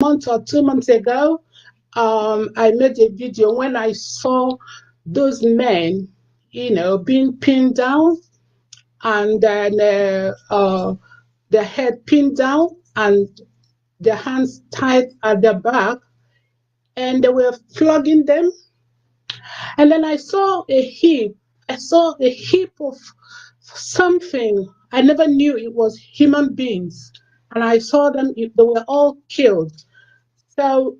month or 2 months ago, I made a video when I saw those men, being pinned down, and then their head pinned down and their hands tied at their back, and they were flogging them. And then I saw a heap. I saw a heap of something. I never knew it was human beings. And I saw them, they were all killed. So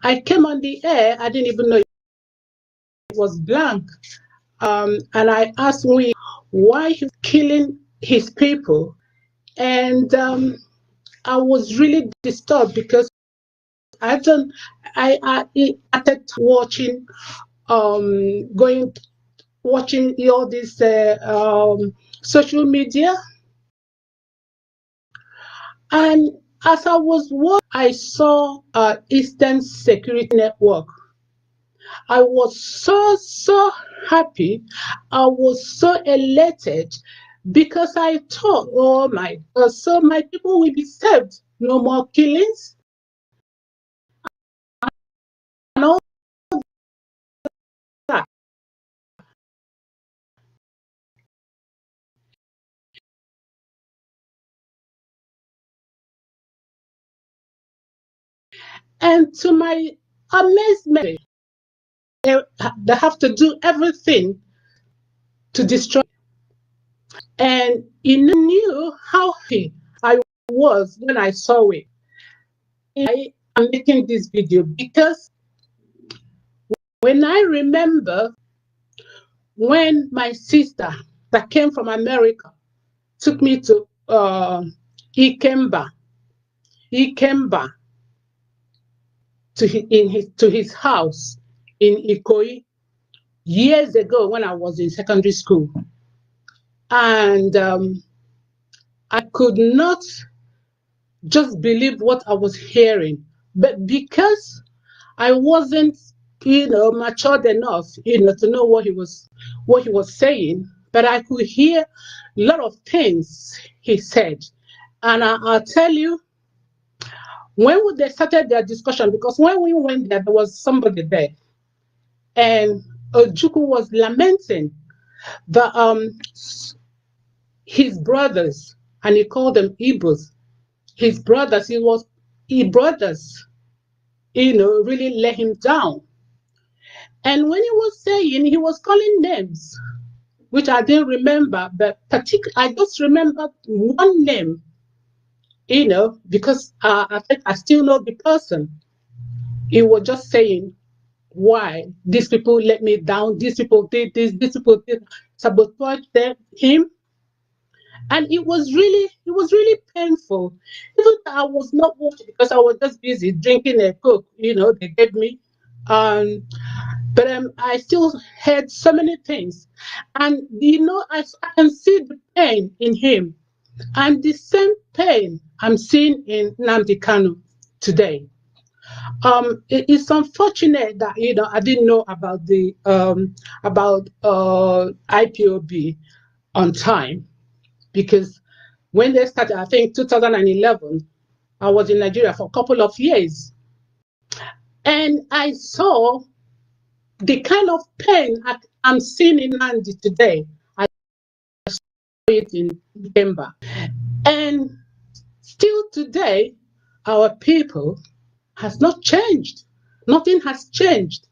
I came on the air. I didn't even know it was blank. And I asked Wee why he's killing his people. And I was really disturbed because I started watching, watching all this social media. And as I was watching, I saw Eastern Security Network. I was so happy. I was so elated because I thought, oh my God, so my people will be saved. No more killings. And all that. And to my amazement, they have to do everything to destroy. And you knew how happy I was when I saw it. I am making this video because when I remember when my sister that came from America took me to Ikemba to his house in Ikoyi years ago when I was in secondary school. And I could not just believe what I was hearing. But because I wasn't, matured enough, to know what he was saying, but I could hear a lot of things he said. And I'll tell you, when they started their discussion, because when we went there was somebody there, and Ojukwu was lamenting the his brothers, and he called them Igbos. His brothers, really let him down. And when he was saying, he was calling names, which I didn't remember, but I just remembered one name, because I think I still know the person. He was just saying, why these people let me down, these people did this, these people did sabotage him. And it was really painful. Even though I was not watching because I was just busy drinking a Coke, they gave me. But I still heard so many things. And, I can see the pain in him. And the same pain I'm seeing in Nnamdi Kanu today. It's unfortunate that, I didn't know about the IPOB on time. Because when they started, I think 2011, I was in Nigeria for a couple of years. And I saw the kind of pain I'm seeing in Nandi today. I saw it in December. And still today, our people has not changed. Nothing has changed.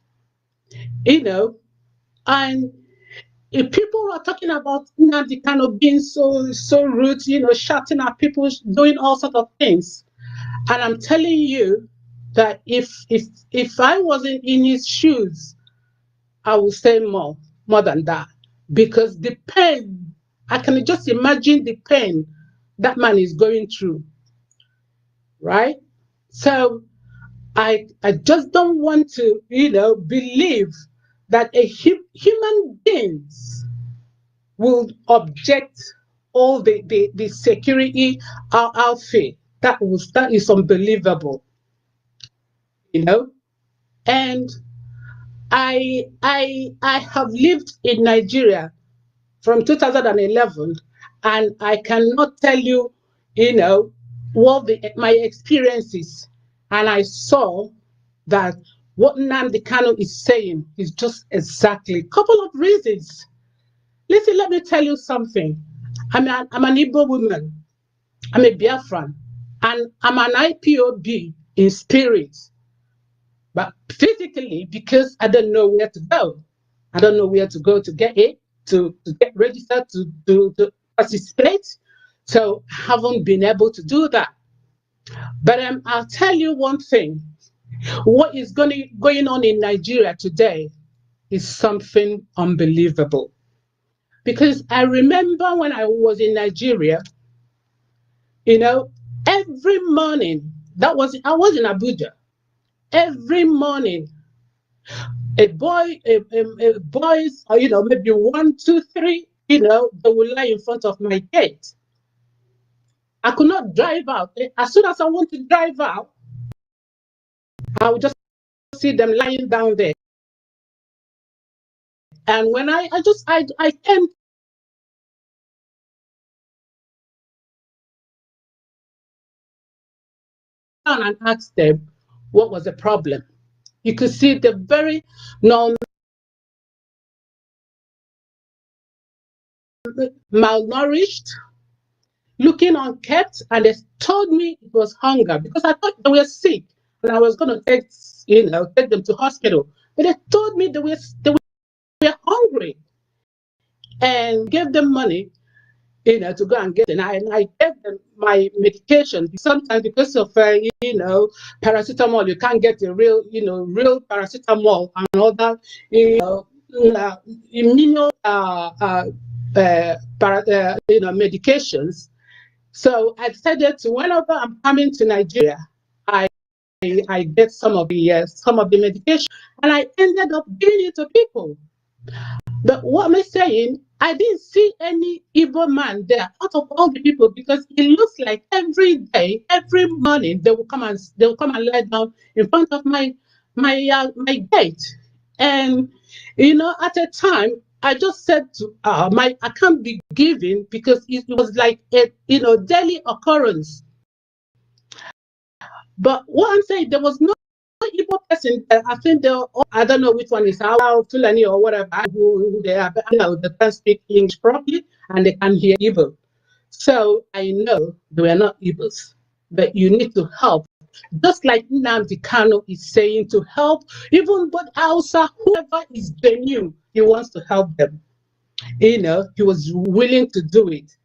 And if people are talking about Nnamdi Kanu being so rude, shouting at people, doing all sorts of things, and I'm telling you that if I wasn't in his shoes, I would say more than that, because the pain, I can just imagine the pain that man is going through, right? So I just don't want to, believe that human beings will object all the security outfit. That is unbelievable, And I have lived in Nigeria from 2011, and I cannot tell you, what my experiences and I saw that what Nnamdi Kanu is saying is just exactly a couple of reasons. Listen, let me tell you something. I'm an Igbo woman. I'm a Biafran, and I'm an IPOB in spirit, but physically because I don't know where to go. I don't know where to go to get it, to get registered, to participate. So I haven't been able to do that. But I'll tell you one thing. What is going on in Nigeria today is something unbelievable. Because I remember when I was in Nigeria, every morning, I was in Abuja. Every morning, boys, or maybe one, two, three, they will lie in front of my gate. I could not drive out. As soon as I want to drive out, I would just see them lying down there. And when I came down and asked them what was the problem, you could see the very malnourished, looking unkept, and they told me it was hunger because I thought they were sick and I was going to take them to hospital. But they told me they were hungry, and gave them money, to go and get it. And I gave them my medication. Sometimes because of paracetamol, you can't get the real paracetamol and all that, medications. So I decided to, whenever I'm coming to Nigeria, I get some of the medication, and I ended up giving it to people. But what am I saying? I didn't see any Igbo man there out of all the people, because it looks like every day, every morning, they will come and lie down in front of my gate. And at a time, I just said to I can't be giving, because it was like a daily occurrence. But what I'm saying, there was no Igbo person. I think I don't know which one is Awa, Fulani, or whatever, who they are, but I know they can speak English properly and they can hear Igbo. So I know they were not Igbos, but you need to help. Just like Nnamdi Kanu is saying to help, even but Hausa, whoever is genuine, he wants to help them. He was willing to do it.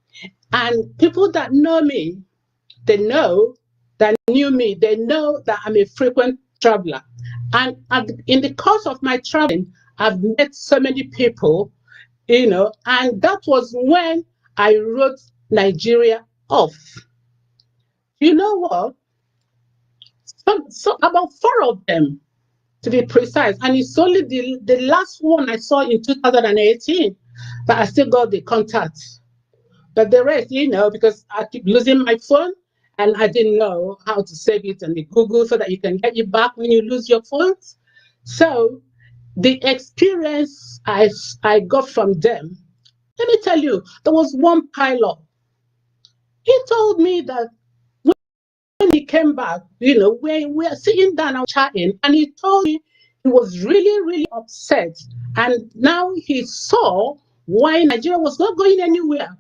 And people that know me, they know that knew me, they know that I'm a frequent traveler. And in the course of my traveling, I've met so many people, and that was when I wrote Nigeria off. You know what? So about 4 of them, to be precise, and it's only the last one I saw in 2018 that I still got the contact. But the rest, because I keep losing my phone, and I didn't know how to save it in the Google so that you can get it back when you lose your phones. So the experience I got from them, let me tell you, there was one pilot. He told me that when he came back, we were sitting down and chatting, and he told me he was really, really upset. And now he saw why Nigeria was not going anywhere.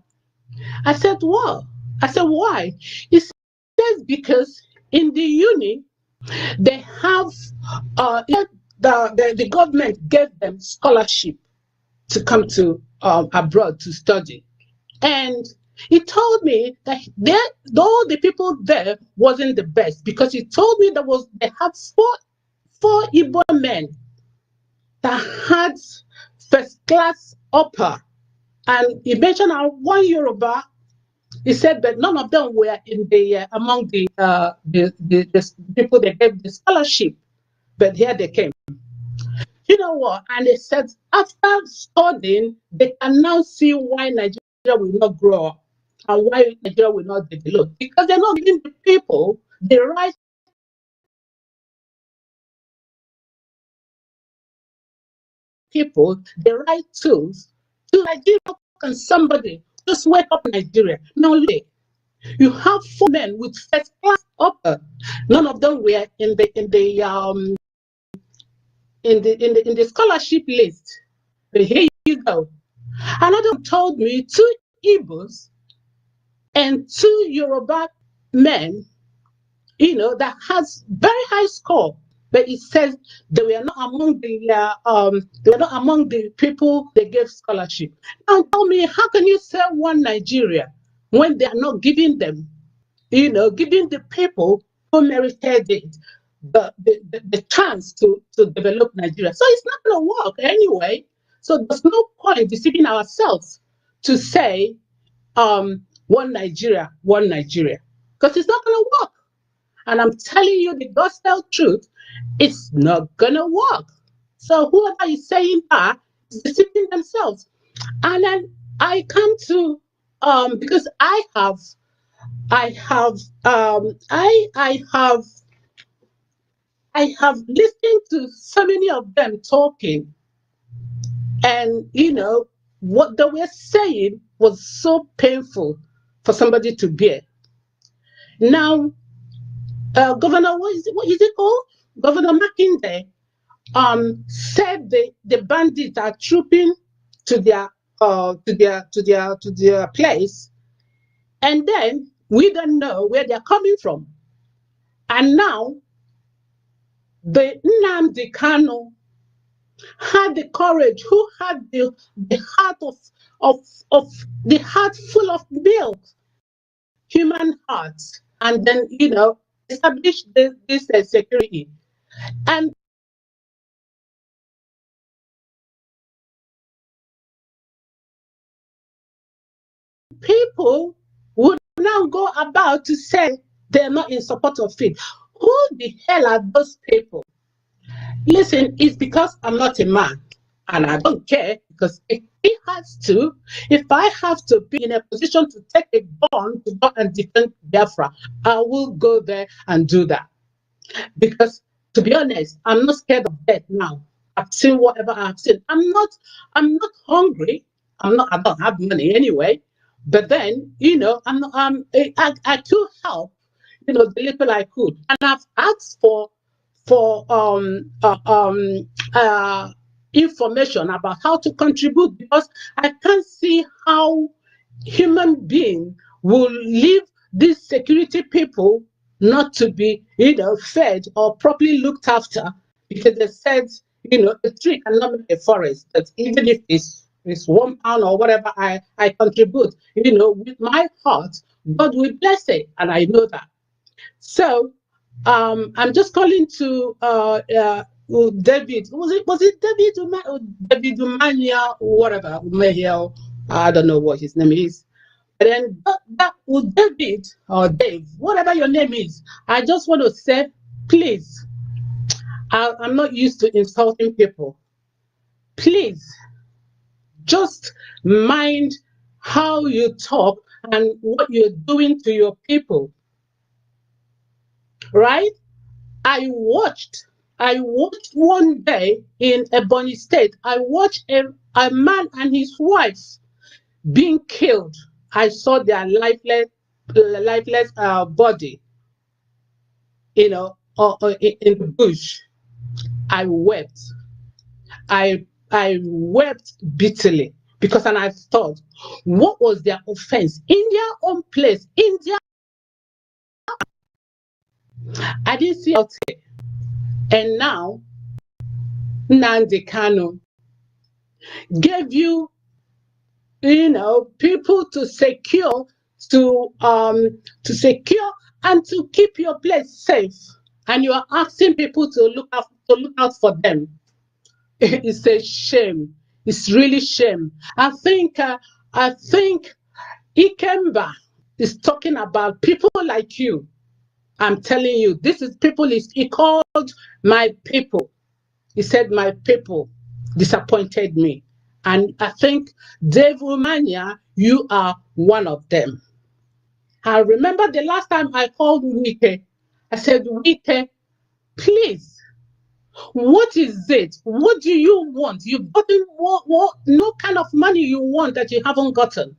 I said, what? I said, why? He says, because in the uni, they have, the government gave them scholarship to come to abroad to study. And he told me that all the people there wasn't the best, because he told me they had four Igbo men that had first class upper. And he mentioned one Yoruba. He said that none of them were in among the people they gave the scholarship, but here they came. You know what? And they said after studying, they can now see why Nigeria will not grow up and why Nigeria will not develop, because they're not giving the people the right tools to Nigeria. Can somebody just wake up Nigeria? No, You have 4 men with first class upper. None of them were in the scholarship list. But here you go. Another told me 2 Igbos and 2 Yoruba men, that has very high score, but it says they were not among the people they gave scholarship. Now tell me, how can you say one Nigeria when they are not giving them, giving the people who merited it the chance to develop Nigeria? So it's not going to work anyway. So there's no point deceiving ourselves to say one Nigeria, because it's not going to work. And I'm telling you the gospel truth, it's not going to work. So whoever is saying that is deceiving themselves. And then I come to, because I have listened to so many of them talking, and what they were saying was so painful for somebody to bear. Now, Governor, what is it called? Governor Makinde said the bandits are trooping to their place, and then we don't know where they're coming from. And now the Nnamdi Kanu had the courage, who had the heart of the heart full of milk, human heart, and then establish this security. And people would now go about to say they're not in support of it. Who the hell are those people? Listen, it's because I'm not a man, and I don't care, because if I have to be in a position to take a gun to go and defend Biafra, I will go there and do that. Because, to be honest, I'm not scared of death now. I've seen whatever I've seen. I'm not hungry. I don't have money anyway. But then, I could help, the little I could. And I've asked for information about how to contribute, because I can't see how human being will leave these security people not to be fed or properly looked after, because they said a tree cannot make a forest. That even if it's £1 or whatever I contribute, with my heart, God will bless it, and I know that. So I'm just calling to David. Was it David Umania, whatever, Umehel? I don't know what his name is. But then that David or Dave, whatever your name is, I just want to say, please, I'm not used to insulting people. Please, just mind how you talk and what you're doing to your people. Right? I watched one day in Ebonyi State. I watched a man and his wife being killed. I saw their lifeless body, in the bush. I wept. I wept bitterly, because, and I thought, what was their offense in their own place, in their. I didn't see it. And now Nnamdi Kanu gave you, people to secure and to keep your place safe, and you are asking people to look out for them. It's a shame. It's really shame. I think Ikemba is talking about people like you. I'm telling you, he called my people. He said, my people disappointed me. And I think, Dave Romania, you are one of them. I remember the last time I called Wike. I said, Wike, please, what is it? What do you want? You've gotten no kind of money you want that you haven't gotten.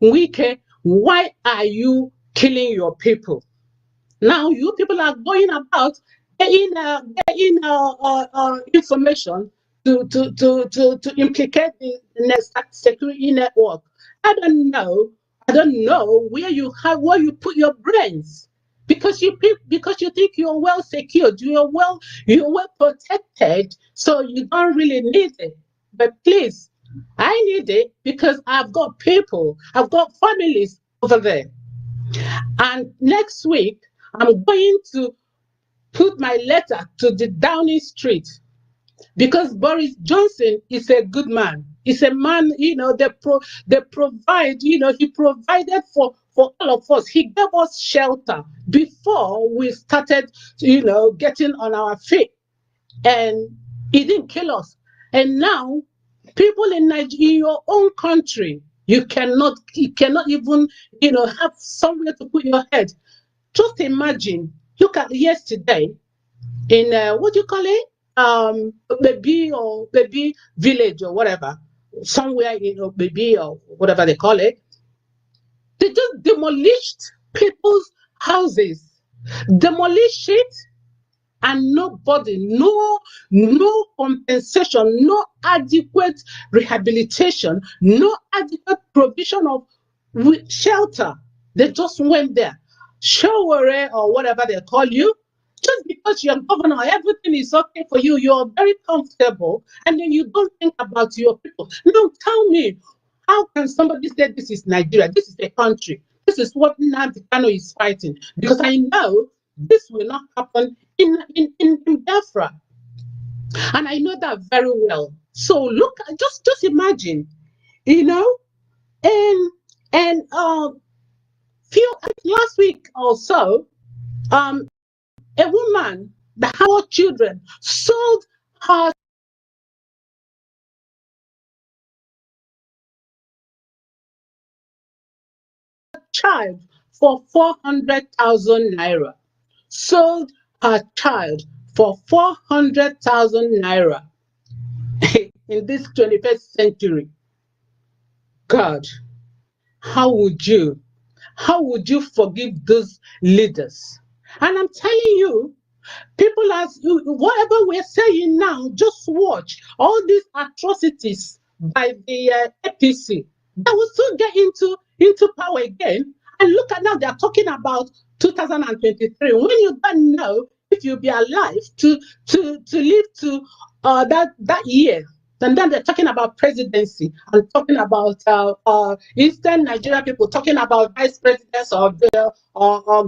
Wike, why are you killing your people. Now you people are going about getting information to implicate the security network. I don't know. I don't know where you put your brains, because you think you're well secured, you're well protected, so you don't really need it. But please, I need it because I've got people, I've got families over there. And next week, I'm going to put my letter to the Downing Street, because Boris Johnson is a good man. He's a man, they provide, he provided for all of us. He gave us shelter before we started, getting on our feet. And he didn't kill us. And now, people in Nigeria, in your own country, you cannot even, have somewhere to put your head. Just imagine, look at yesterday in what do you call it? Baby village or whatever, somewhere, baby or whatever they call it. They just demolished people's houses, demolished it, and nobody, no compensation, no adequate rehabilitation, no adequate provision of shelter. They just went there. Showere or whatever they call you, just because you're governor, everything is okay for you, you're very comfortable, and then you don't think about your people. Now tell me, how can somebody say this is Nigeria, this is a country, this is what Nnamdi Kanu is fighting? Because I know this will not happen in Biafra. And I know that very well. So look, just imagine, and last week or so, a woman that had children sold her child for 400,000 naira. Sold her child for 400,000 naira in this 21st century. God, how would you forgive those leaders? And I'm telling you, people, whatever we're saying now, just watch all these atrocities by the APC. They will soon get into power again. And look at now, they're talking about 2023. When you don't know if you'll be alive to live to that year. And then they're talking about presidency and talking about Eastern Nigeria people talking about vice presidents or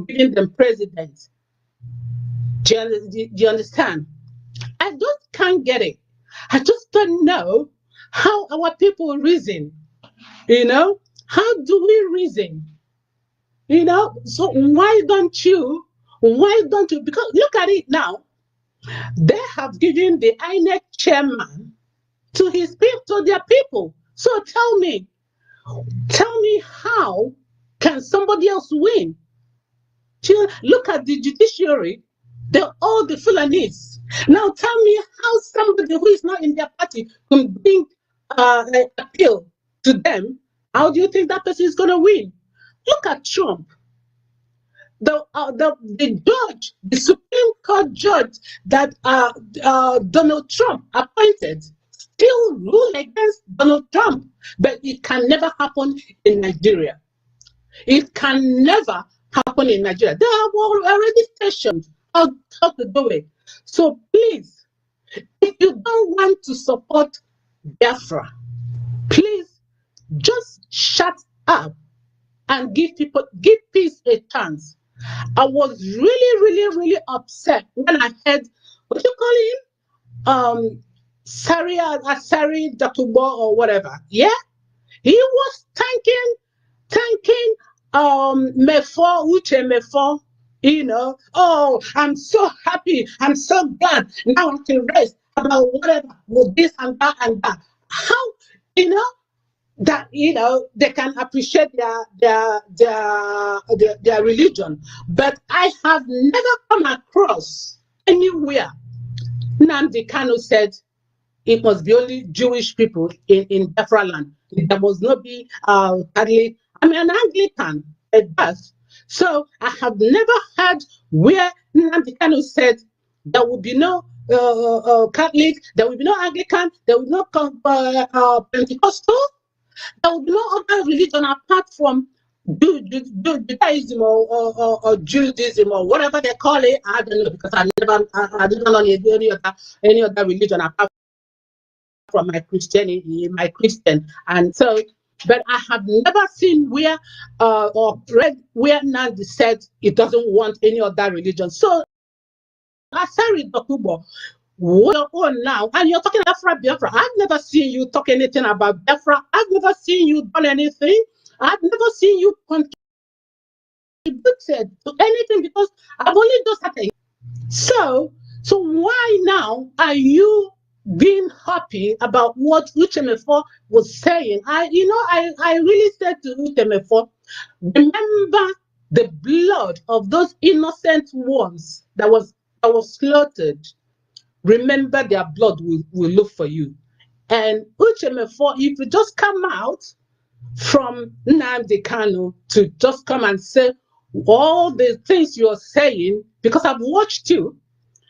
giving them presidents. Do you understand? I just can't get it. I just don't know how our people reason. How do we reason? So why don't you? Because look at it now. They have given the INEC chairman to their people. So tell me how can somebody else win? Look at the judiciary. They're all the Fulanese. Now tell me how somebody who is not in their party can bring an appeal to them. How do you think that person is going to win? Look at Trump. The judge, the Supreme Court judge that Donald Trump appointed, still rule against Donald Trump. But it can never happen in Nigeria. It can never happen in Nigeria. They are already stationed how to do it. So please, if you don't want to support Biafra, please just shut up and give peace a chance. I was really upset when I heard, what you call him? Asari Dakubo or whatever. Yeah? He was thanking Uche Mefo, oh, I'm so happy, I'm so glad, now I can rest about whatever, with this and that and that. How, that they can appreciate their religion, but I have never come across anywhere Nnamdi Kanu said it must be only Jewish people in Biafra land. There must not be Catholic. I'm an Anglican at birth, So I have never heard where Nnamdi Kanu said there will be no Catholic, there will be no Anglican, there will be no Pentecostal, there will be no other religion apart from Judaism or Judaism or whatever they call it. I don't know, because I didn't know any other religion apart from my Christianity, my Christian. And so, but I have never seen where or read where Nandi said it doesn't want any other religion. So I said, Dokubo, what your own now, and you're talking about Biafra. I've never seen you talk anything about Biafra. I've never seen you done anything. I've never seen you contributed to anything, because I've only just started. So why now are you being happy about what Uchemefo was saying? I really said to Uchemefo, remember the blood of those innocent ones that was slaughtered. Remember, their blood will look for you. And Uchemefo, if you just come out from Nnamdi Kanu to just come and say all the things you're saying, because I've watched you.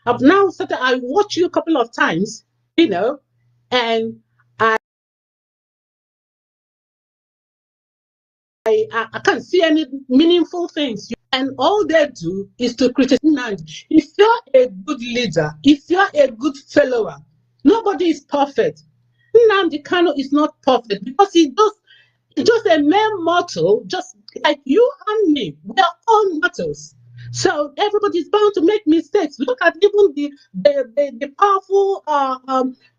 I've now started, I watched you a couple of times, and I can't see any meaningful things. And all they do is to criticize. If you're a good leader, if you're a good follower, nobody is perfect. Nnamdi Kanu is not perfect, because he's just a mere mortal, just like you and me. We are all mortals. So everybody's bound to make mistakes. Look at even the powerful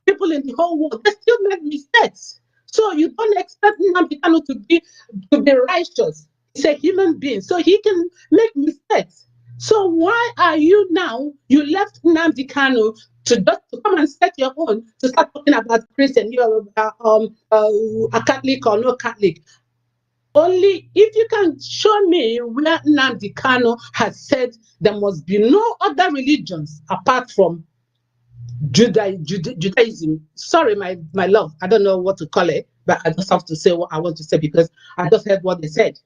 people in the whole world. They still make mistakes. So you don't expect Nnamdi Kanu to be righteous. He's a human being, so he can make mistakes. So why are you now? You left Nnamdi Kanu to come and set your own, to start talking about Christian. You're a Catholic or no Catholic. Only if you can show me where Nnamdi Kanu has said there must be no other religions apart from Judaism. Sorry, my love, I don't know what to call it, but I just have to say what I want to say, because I just heard what they said.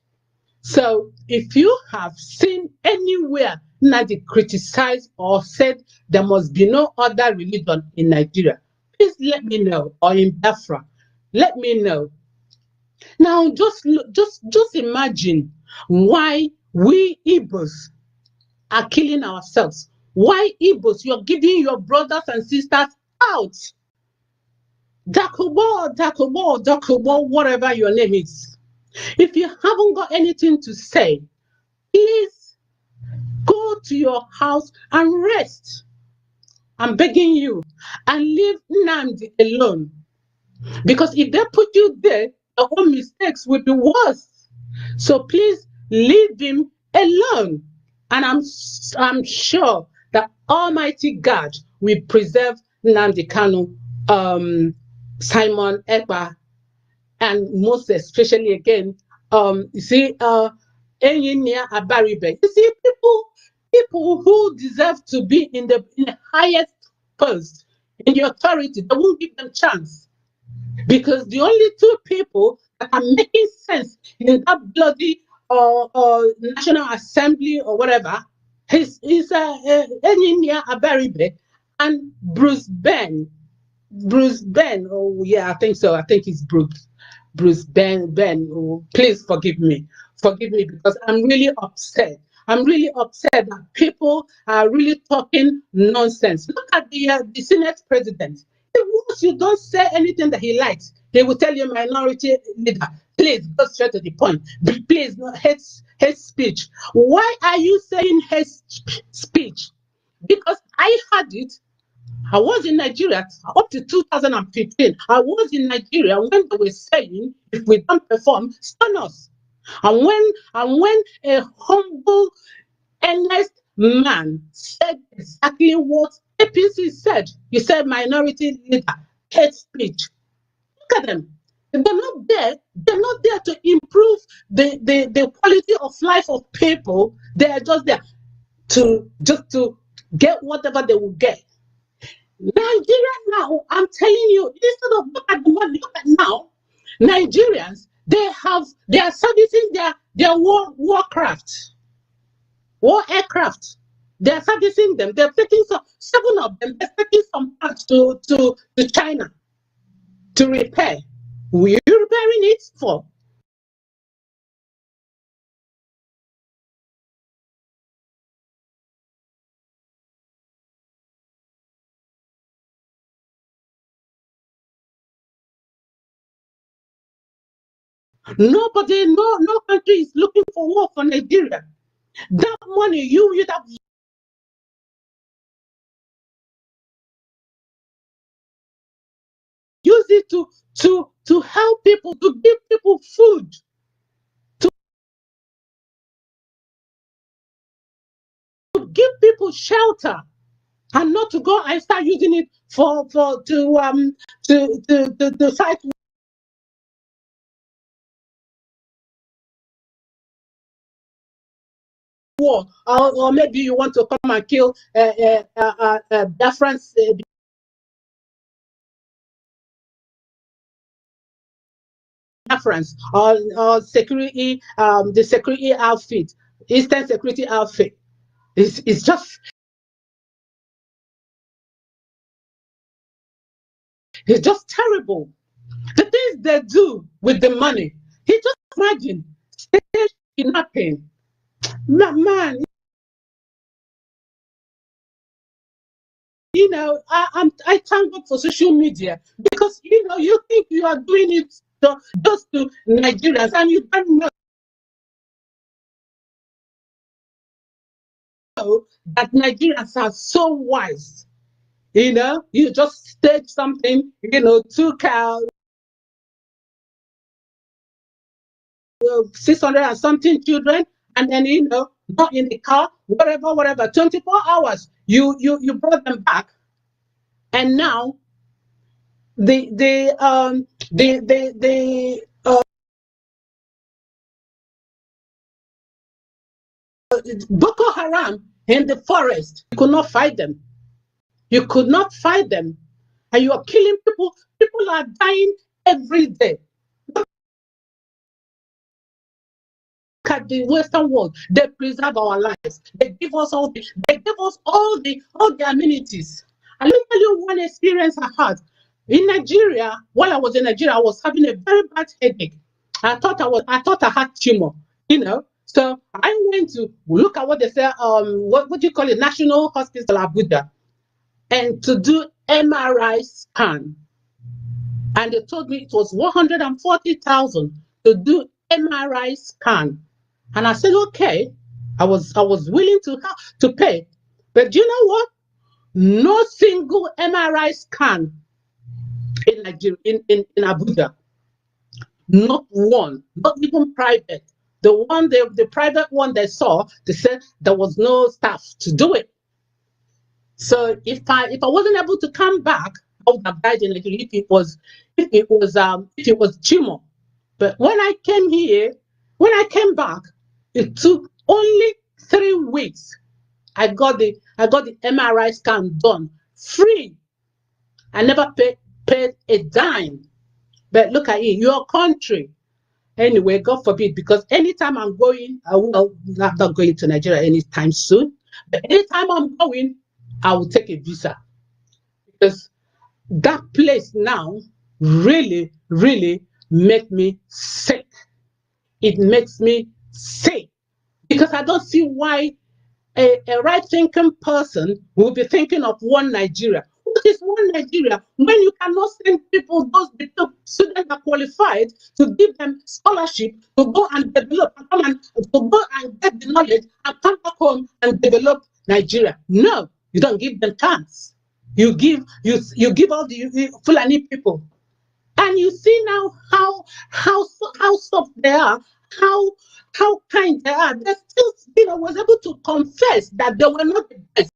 So if you have seen anywhere Nnamdi criticized or said there must be no other religion in Nigeria, please let me know, or in Biafra, let me know. Now, just imagine why we Igbos are killing ourselves. Why Igbos, you're giving your brothers and sisters out. Dakubo, whatever your name is. If you haven't got anything to say, please go to your house and rest. I'm begging you, and leave Nnamdi alone. Because if they put you there, your own mistakes will be worse. So please leave him alone. And I'm sure that Almighty God will preserve Nnamdi Kanu, Simon Ekpa, and most especially again, you see, Engineer Abaribe. You see, people who deserve to be in the highest post, in the authority, they won't give them chance. Because the only two people that are making sense in that bloody National Assembly or whatever is Engineer Abaribe and Bruce Ben. Bruce Ben, oh yeah, I think so. I think it's Bruce Ben. Oh, please forgive me, because I'm really upset. I'm really upset that people are really talking nonsense. Look at the Senate president. Once you don't say anything that he likes, he will tell you, minority leader, please go straight to the point. Please, no hate speech. Why are you saying hate speech? Because I had it. I was in Nigeria up to 2015. I was in Nigeria when they were saying, if we don't perform, stun us. And when a humble, earnest man said exactly what APC said, he said, minority leader, hate speech. Look at them. They're not there. They're not there to improve the quality of life of people. They're just there to get whatever they will get. Nigeria now, I'm telling you, instead of look at the money, look at now, Nigerians, they are servicing their warcraft. war aircraft. They're servicing them. They're taking 7 of them. They're taking some parts to China to repair. Were you repairing it for? Nobody, no country is looking for war for Nigeria. That money you'd have used it to help people, to give people food, to give people shelter, and not to go and start using it to fight war, or maybe you want to come and kill Biafrans. Biafrans or security, the security outfit, Eastern security outfit. It's just terrible. The things they do with the money. He just imagine stage kidnapping. Man, I thank God for social media, because you think you are doing it just to Nigerians, and you don't know that Nigerians are so wise. You just stage something, took 600 and something children, and then not in the car, whatever, 24 hours, you brought them back, and now the Boko Haram in the forest, you could not fight them. You could not fight them, and you are killing people. People are dying every day. Look at the Western world. They preserve our lives. They give us all the amenities. And let me tell you one experience I had in Nigeria. While I was in Nigeria, I was having a very bad headache. I thought I had tumor. So I went to look at what they say. What do you call it? National Hospital Abuja, and to do MRI scan. And they told me it was 140,000 to do MRI scan. And I said, okay. I was willing to pay. But do you know what? No single MRI scan in Nigeria, in Abuja. Not one, not even private. The private one they saw, they said there was no staff to do it. So if I wasn't able to come back, I would have died in Nigeria if it was tumor. But when I came back, it took only 3 weeks. I got the MRI scan done free. I never paid a dime. But look at it, your country. Anyway, God forbid, because anytime I'm going, I'm not going to Nigeria anytime soon. But anytime I'm going, I will take a visa, because that place now really, really make me sick. It makes me sick, because I don't see why a right-thinking person will be thinking of one Nigeria. What is one Nigeria when you cannot send people, those students are qualified, to give them scholarship to go and develop, to go and get the knowledge and come back home and develop Nigeria? No, you don't give them chance. You give all the Fulani people, and you see now how soft they are, how kind they are. They still, was able to confess that they were not the best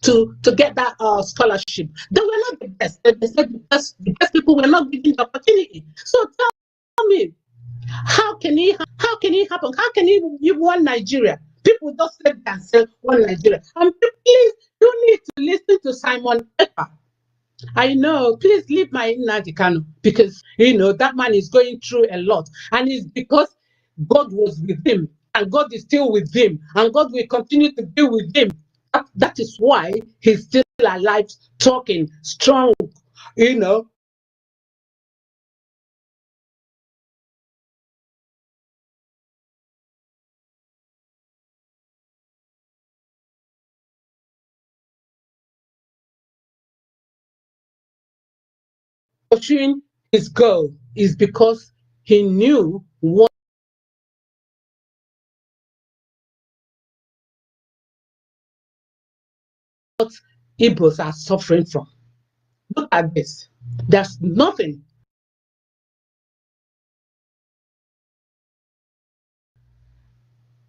to get that scholarship. They were not the best. They said the best people were not given the opportunity. So tell me, how can it happen? How can you want Nigeria? People just say and say one Nigeria. And please, you need to listen to Simon Ekpa. I know, please leave my Nnamdi Kanu, because that man is going through a lot, and it's because God was with him. and God is still with him, and God will continue to be with him. That is why he's still alive, talking, strong, you know. Pursuing his goal is because he knew what Igbos are suffering from. Look at this. There's nothing.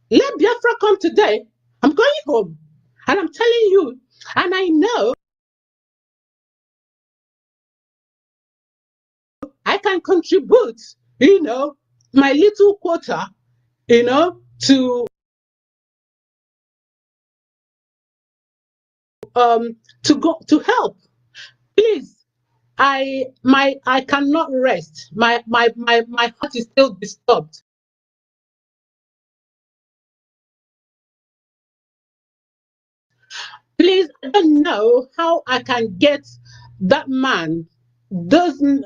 Let Biafra come today. I'm going home. And I'm telling you, and I know I can contribute, my little quota, to go to help. Please, I cannot rest. My heart is still disturbed. Please, I don't know how I can get that man doesn't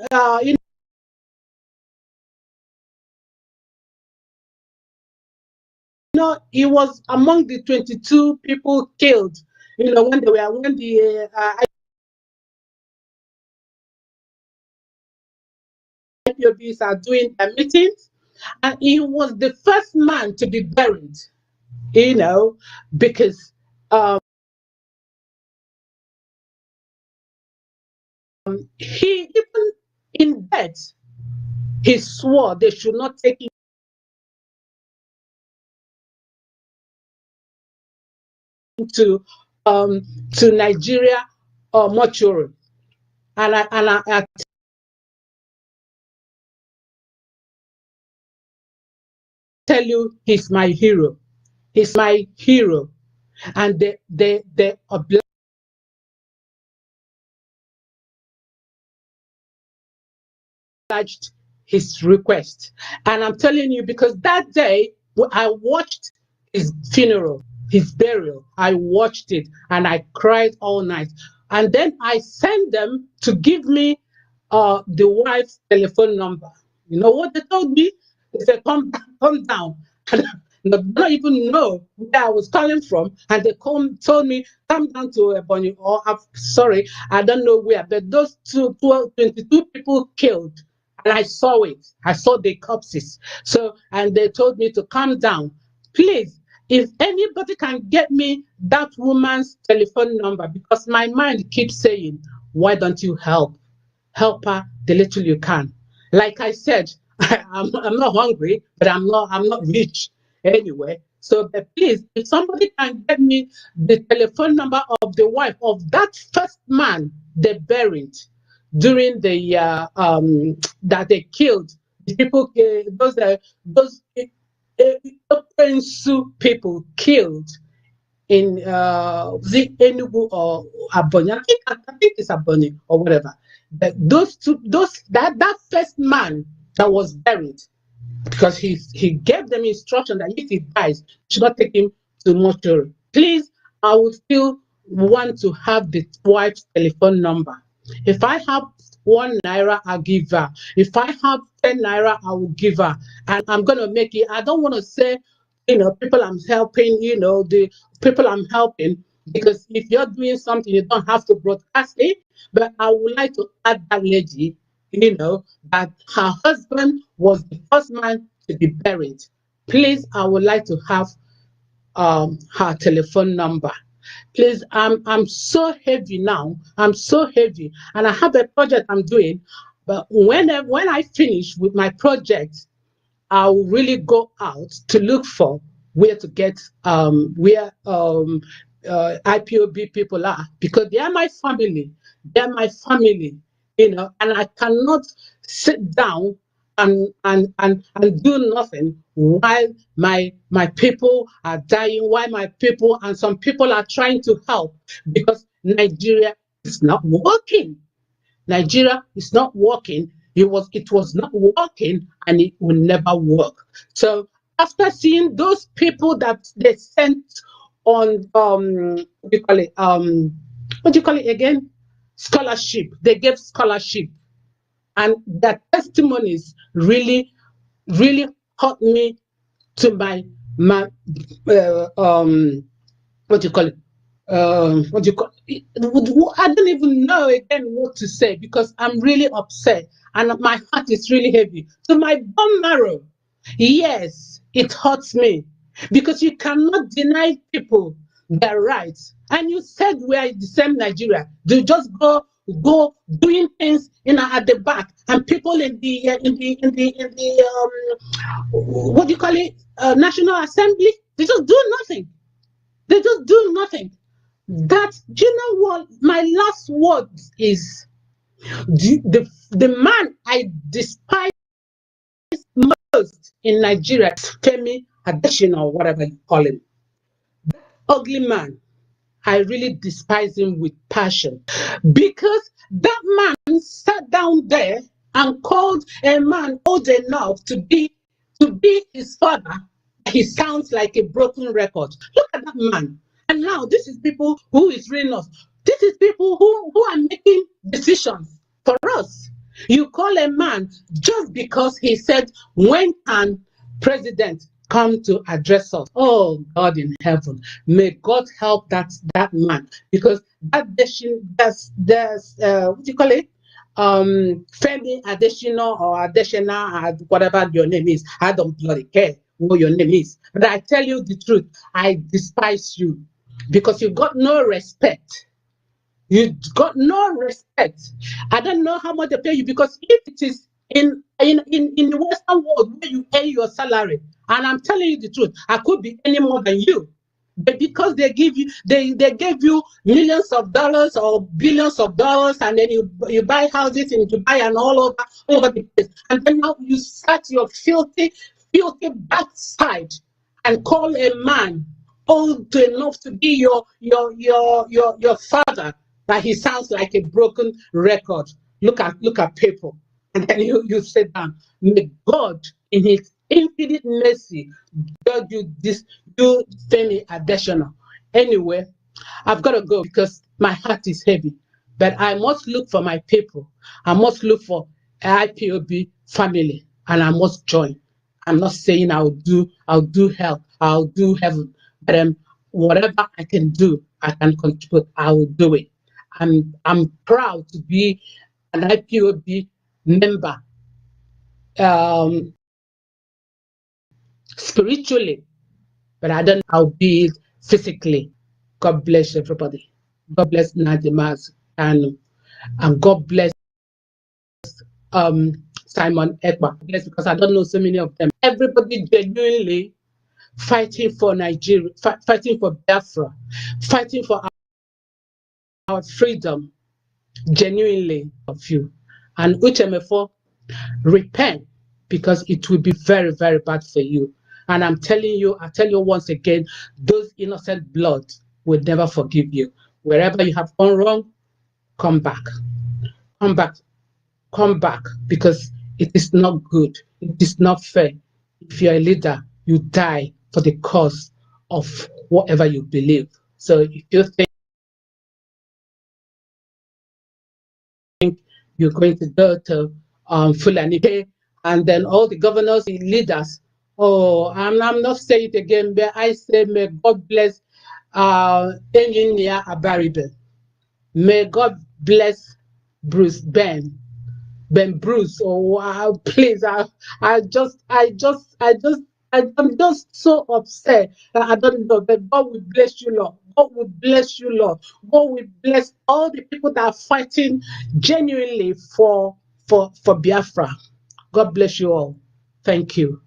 he was among the 22 people killed, when the IPOBs are doing their meetings, and he was the first man to be buried, because he, even in death, he swore they should not take him to Nigeria or mortuary. And I tell you, he's my hero. He's my hero. And they obliged his request. And I'm telling you, because that day I watched his funeral, his burial. I watched it and I cried all night. And then I sent them to give me the wife's telephone number. You know what they told me? They said, come down. And I don't even know where I was calling from. And they told me, come down to Ebonyi, or sorry, I don't know where. But those 22 people killed. And I saw it. I saw the corpses. So, and they told me to calm down. Please, if anybody can get me that woman's telephone number, because my mind keeps saying, why don't you help? Help her the little you can. Like I said, I'm not hungry, but I'm not rich anyway. So but please, if somebody can get me the telephone number of the wife of that first man they buried during the that they killed the people, those people killed in the Enugu or Aboni. I think it's Aboni or whatever. But that first man that was buried, because he gave them instruction that if he dies, should not take him to mortuary. Please, I would still want to have the wife's telephone number. If I have 1 naira, I'll give her. If I have 10 naira, I will give her. And I'm gonna make it. I don't want to say, people I'm helping, the people I'm helping, because if you're doing something, you don't have to broadcast it. But I would like to add that lady, that her husband was the first man to be buried. Please, I would like to have her telephone number. Please, I'm so heavy now. I'm so heavy, and I have a project I'm doing. But when I finish with my project, I will really go out to look for where to get where IPOB people are, because they are my family. They are my family, and I cannot sit down and do nothing while my people are dying, while my people and some people are trying to help, because Nigeria is not working. Nigeria is not working. It was not working, and it will never work. So after seeing those people that they sent on what do you call it? What do you call it again? Scholarship. They gave scholarship, and their testimonies really, really hurt me to my what do you call it? What do you call it? I don't even know again what to say because I'm really upset and my heart is really heavy. So my bone marrow, yes, it hurts me because you cannot deny people their rights. And you said we are the same Nigeria. They just go doing things at the back, and people what do you call it? National Assembly. They just do nothing. They just do nothing. That, you know what? My last word is the man I despise most in Nigeria, Femi Adesina, or whatever you call him. Ugly man. I really despise him with passion because that man sat down there and called a man old enough to be his father. He sounds like a broken record. Look at that man. And now this is people who is reading us. This is people who are making decisions for us. You call a man just because he said, when can president come to address us? Oh God in heaven, may God help that man, because that there's what do you call it? Femi Adesina or Adesina, whatever your name is. I don't bloody care what your name is. But I tell you the truth, I despise you because you got no respect. You got no respect. I don't know how much they pay you, because if it is in the Western world where you earn your salary, and I'm telling you the truth, I could be any more than you. But because they give you, they gave you millions of dollars or billions of dollars, and then you buy houses in Dubai and all over the place, and then now you start your filthy backside and call a man old enough to be your father, that he sounds like a broken record. Look at people, and then you sit down. May God, in His infinite mercy, judge you Femi Adesina. Anyway, I've got to go because my heart is heavy. But I must look for my people. I must look for IPOB family, and I must join. I'm not saying I'll do hell, I'll do heaven, but whatever I can do, I can contribute, I will do it. I'm proud to be an IPOB member, spiritually, but I don't know how be it physically. God bless everybody. God bless Mazi Nnamdi Kanu, and God bless Simon Ekpa. Bless, because I don't know so many of them. Everybody genuinely fighting for Nigeria, fighting for Biafra, fighting for our freedom. Genuinely of you. And Uchemefo, repent, because it will be very, very bad for you. And I tell you once again, those innocent blood will never forgive you. Wherever you have gone wrong, come back. Come back. Come back, because it is not good. It is not fair. If you're a leader, you die for the cause of whatever you believe. So if you think you're going to go to Fulani, and then all the governors, the leaders. Oh, I'm not saying it again, but I say, may God bless Engineer Abaribe. May God bless Ben Bruce. Oh wow, please, I'm just so upset. I don't know, but God will bless you, Lord. God will bless you, Lord. God will bless all the people that are fighting genuinely for Biafra. God bless you all. Thank you.